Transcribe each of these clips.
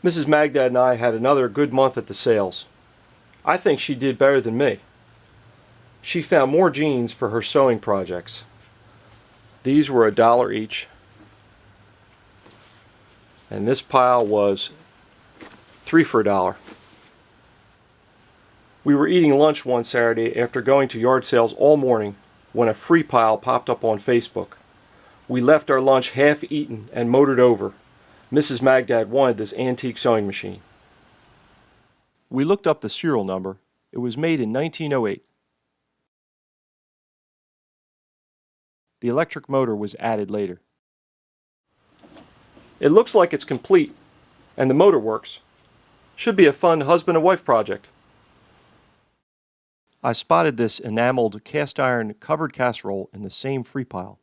Mrs. Magdad and I had another good month at the sales. I think she did better than me. She found more jeans for her sewing projects. These were $1 each. And this pile was 3 for $1. We were eating lunch one Saturday after going to yard sales all morning when a free pile popped up on Facebook. We left our lunch half eaten and motored over. Mrs. Magdad wanted this antique sewing machine. We looked up the serial number. It was made in 1908. The electric motor was added later. It looks like it's complete, and the motor works. Should be a fun husband and wife project. I spotted this enameled cast iron covered casserole in the same free pile.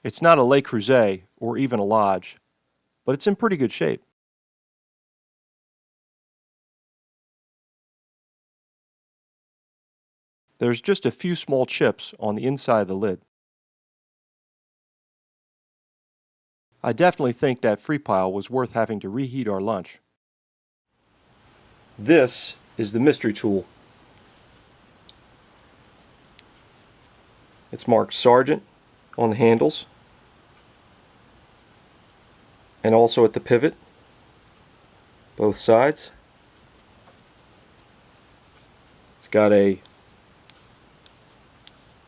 It's not a Le Creuset or even a Lodge, but it's in pretty good shape. There's just a few small chips on the inside of the lid. I definitely think that free pile was worth having to reheat our lunch. This is the mystery tool. It's marked Sergeant on the handles and also at the pivot, both sides. It's got a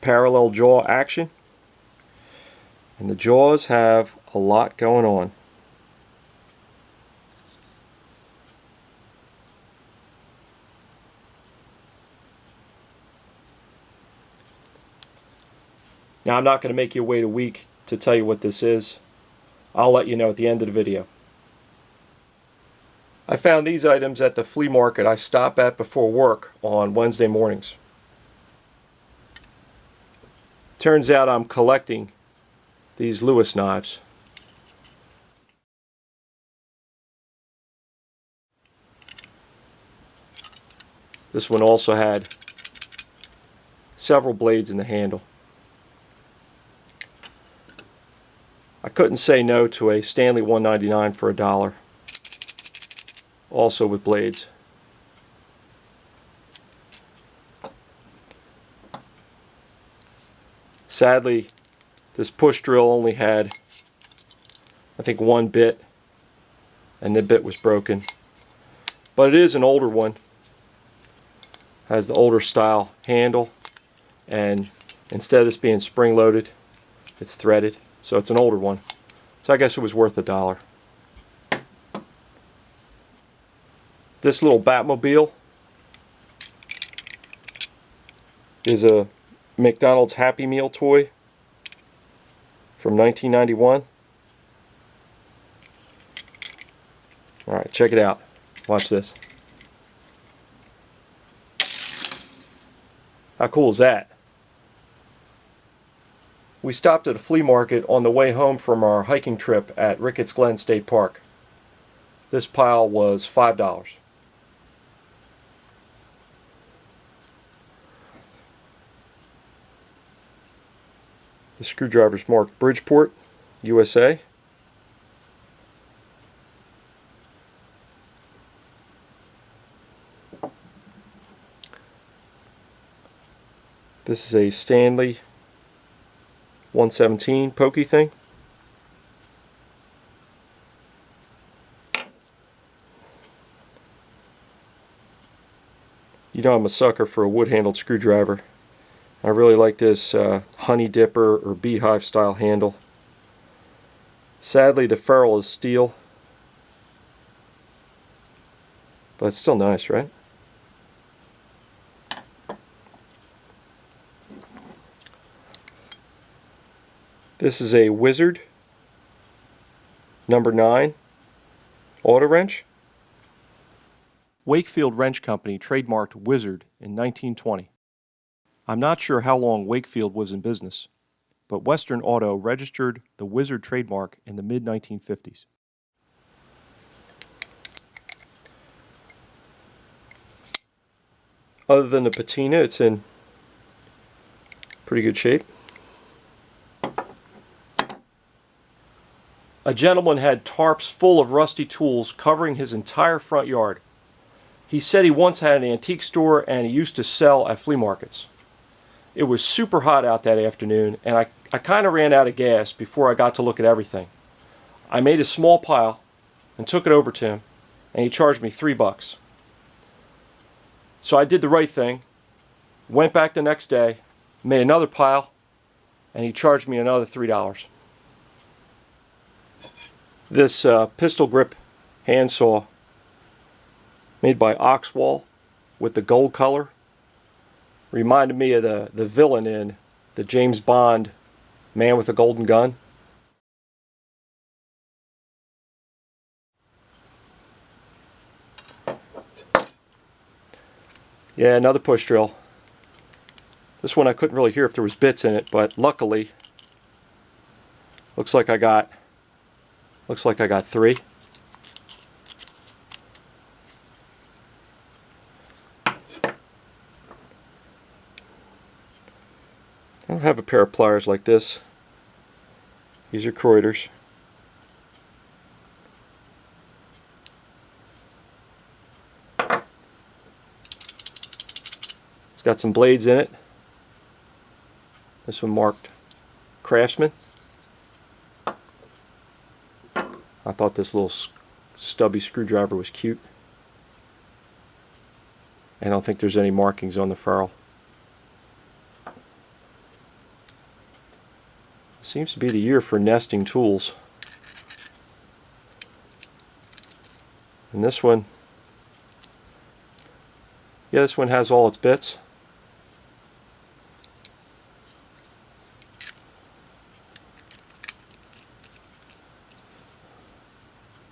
parallel jaw action, and the jaws have a lot going on. Now, I'm not going to make you wait a week to tell you what this is. I'll let you know at the end of the video. I found these items at the flea market I stop at before work on Wednesday mornings. Turns out I'm collecting these Lewis knives. This one also had several blades in the handle. I couldn't say no to a Stanley 199 for $1, also with blades. Sadly, this push drill only had, I think, one bit, and the bit was broken. But it is an older one. Has the older style handle, and instead of this being spring-loaded, it's threaded. So it's an older one. So I guess it was worth $1. This little Batmobile is a McDonald's Happy Meal toy from 1991. Alright, check it out. Watch this. How cool is that? We stopped at a flea market on the way home from our hiking trip at Ricketts Glen State Park. This pile was $5. The screwdriver's marked Bridgeport, USA. This is a Stanley 117 pokey thing. You know I'm a sucker for a wood-handled screwdriver. I really like this honey dipper or beehive style handle. Sadly, the ferrule is steel, but it's still nice, right? This is a Wizard number 9 auto wrench. Wakefield Wrench Company trademarked Wizard in 1920. I'm not sure how long Wakefield was in business, but Western Auto registered the Wizard trademark in the mid-1950s. Other than the patina, it's in pretty good shape. A gentleman had tarps full of rusty tools covering his entire front yard. He said he once had an antique store and he used to sell at flea markets. It was super hot out that afternoon, and I kind of ran out of gas before I got to look at everything. I made a small pile and took it over to him, and he charged me $3. So I did the right thing, went back the next day, made another pile, and he charged me another $3. This pistol grip handsaw made by Oxwall with the gold color reminded me of the villain in the James Bond Man with a Golden Gun. Yeah, another push drill. This one I couldn't really hear if there was bits in it, but luckily looks like I got 3. I don't have a pair of pliers like this. These are Kreuters. It's got some blades in it. This one marked Craftsman. I thought this little stubby screwdriver was cute. I don't think there's any markings on the ferrule. Seems to be the year for nesting tools. And this one, yeah, this one has all its bits.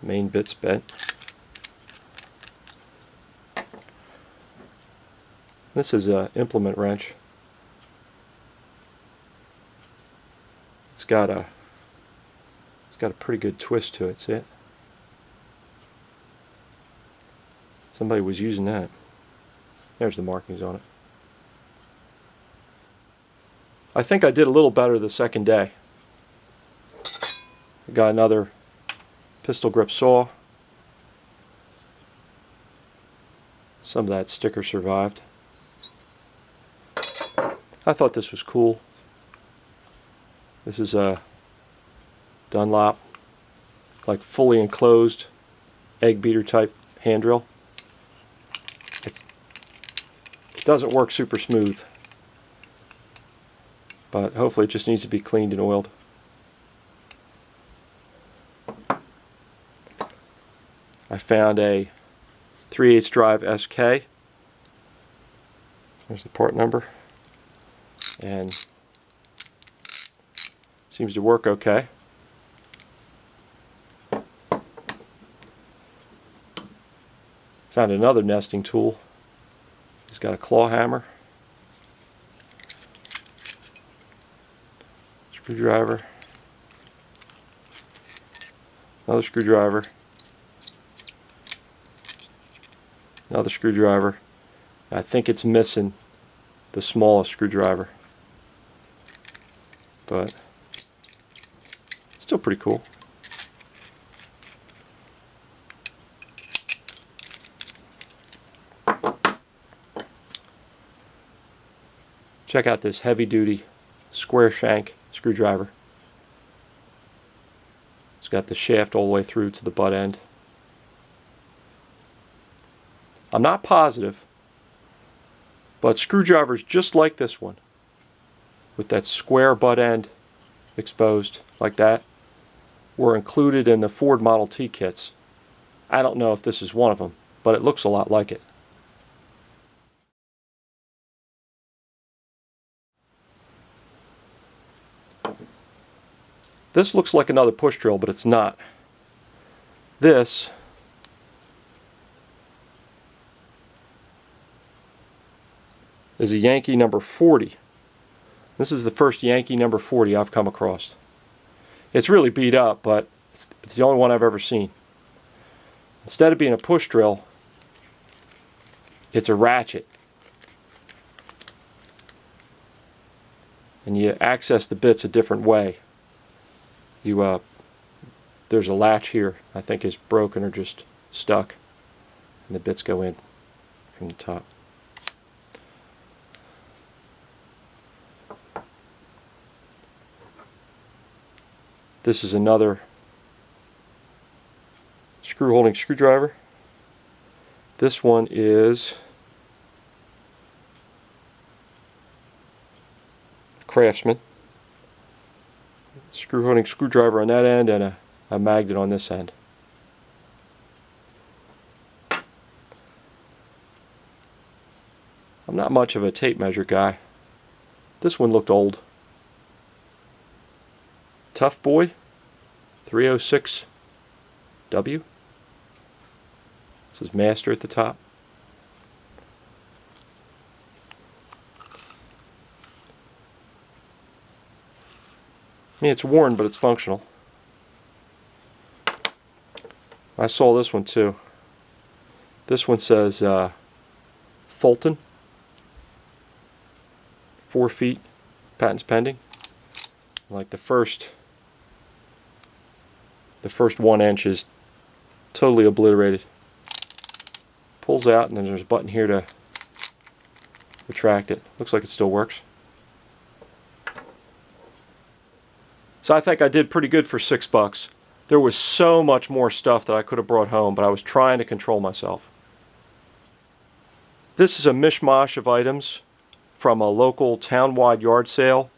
Main bit's bent. This is an implement wrench. It's got a pretty good twist to it, see it? Somebody was using that. There's the markings on it. I think I did a little better the second day. I got another pistol grip saw. Some of that sticker survived. I thought this was cool. This is a Dunlop, like fully enclosed egg beater type hand drill. It doesn't work super smooth, but hopefully it just needs to be cleaned and oiled. I found a 3/8 drive SK. There's the part number, and seems to work okay. Found another nesting tool. It's got a claw hammer, screwdriver, another screwdriver, another screwdriver. I think it's missing the smallest screwdriver, but still pretty cool. Check out this heavy-duty square shank screwdriver. It's got the shaft all the way through to the butt end. I'm not positive, but screwdrivers just like this one, with that square butt end exposed like that, were included in the Ford Model T kits. I don't know if this is one of them, but it looks a lot like it. This looks like another push drill, but it's not. This is a Yankee number 40. This is the first Yankee number 40 I've come across. It's really beat up, but it's the only one I've ever seen. Instead of being a push drill, it's a ratchet. And you access the bits a different way. You there's a latch here I think is broken or just stuck, and the bits go in from the top. This is another screw holding screwdriver. This one is Craftsman. Screw holding screwdriver on that end and a magnet on this end. I'm not much of a tape measure guy. This one looked old. Tough Boy 306W. This is master at the top. I mean, it's worn, but it's functional. I saw this one too. This one says Fulton, 4 feet, patents pending. Like the first 1 inch is totally obliterated. Pulls out, and then there's a button here to retract it. Looks like it still works. So I think I did pretty good for $6. There was so much more stuff that I could have brought home, but I was trying to control myself. This is a mishmash of items from a local town-wide yard sale,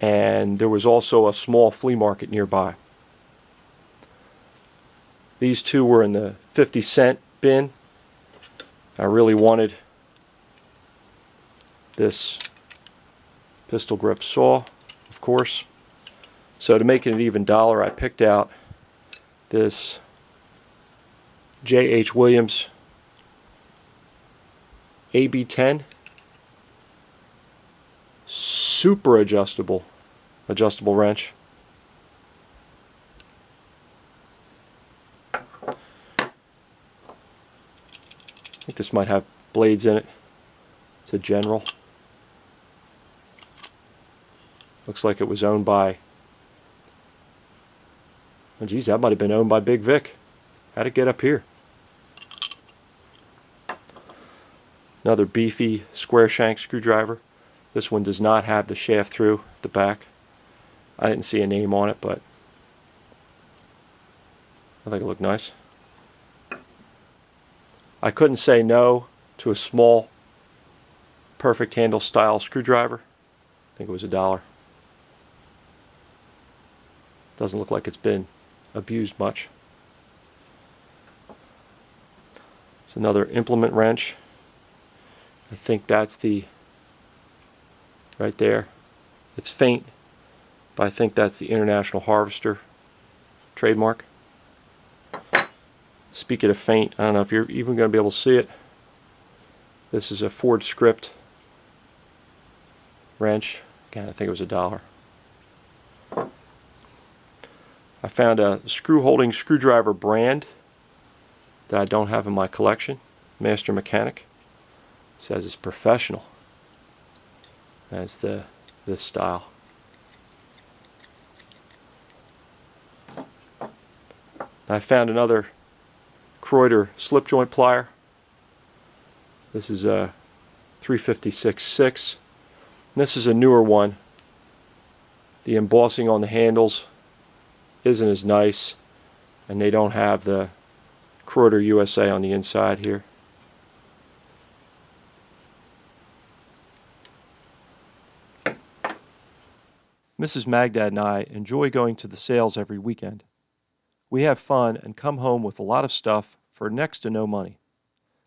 and there was also a small flea market nearby. These two were in the 50-cent bin. I really wanted this pistol grip saw, of course. So to make it an even dollar, I picked out this J.H. Williams AB10 super adjustable wrench. I think this might have blades in it. It's a General. Looks like it was owned by, oh geez, that might have been owned by Big Vic. How'd it get up here? Another beefy square shank screwdriver. This one does not have the shaft through at the back. I didn't see a name on it, but I think it looked nice. I couldn't say no to a small perfect handle style screwdriver. I think it was $1. Doesn't look like it's been abused much. It's another implement wrench. I think that's the right there. It's faint, but I think that's the International Harvester trademark. Speaking of faint, I don't know if you're even going to be able to see it. This is a Ford script wrench. Again, I think it was $1. I found a screw holding screwdriver brand that I don't have in my collection. Master Mechanic. It says it's professional. That's this style. I found another Kreuter slip joint plier. This is a 356/6. This is a newer one. The embossing on the handles isn't as nice, and they don't have the Kreuter USA on the inside here. Mrs. Magdad and I enjoy going to the sales every weekend. We have fun and come home with a lot of stuff for next to no money.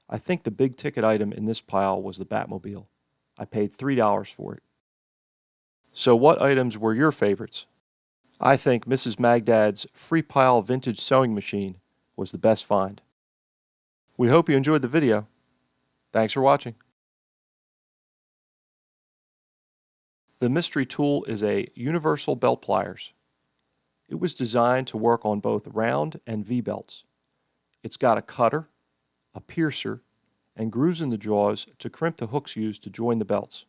I think the big ticket item in this pile was the Batmobile. I paid $3 for it. So what items were your favorites? I think Mrs. Magdad's free pile vintage sewing machine was the best find. We hope you enjoyed the video. Thanks for watching. The mystery tool is a universal belt pliers. It was designed to work on both round and V belts. It's got a cutter, a piercer, and grooves in the jaws to crimp the hooks used to join the belts.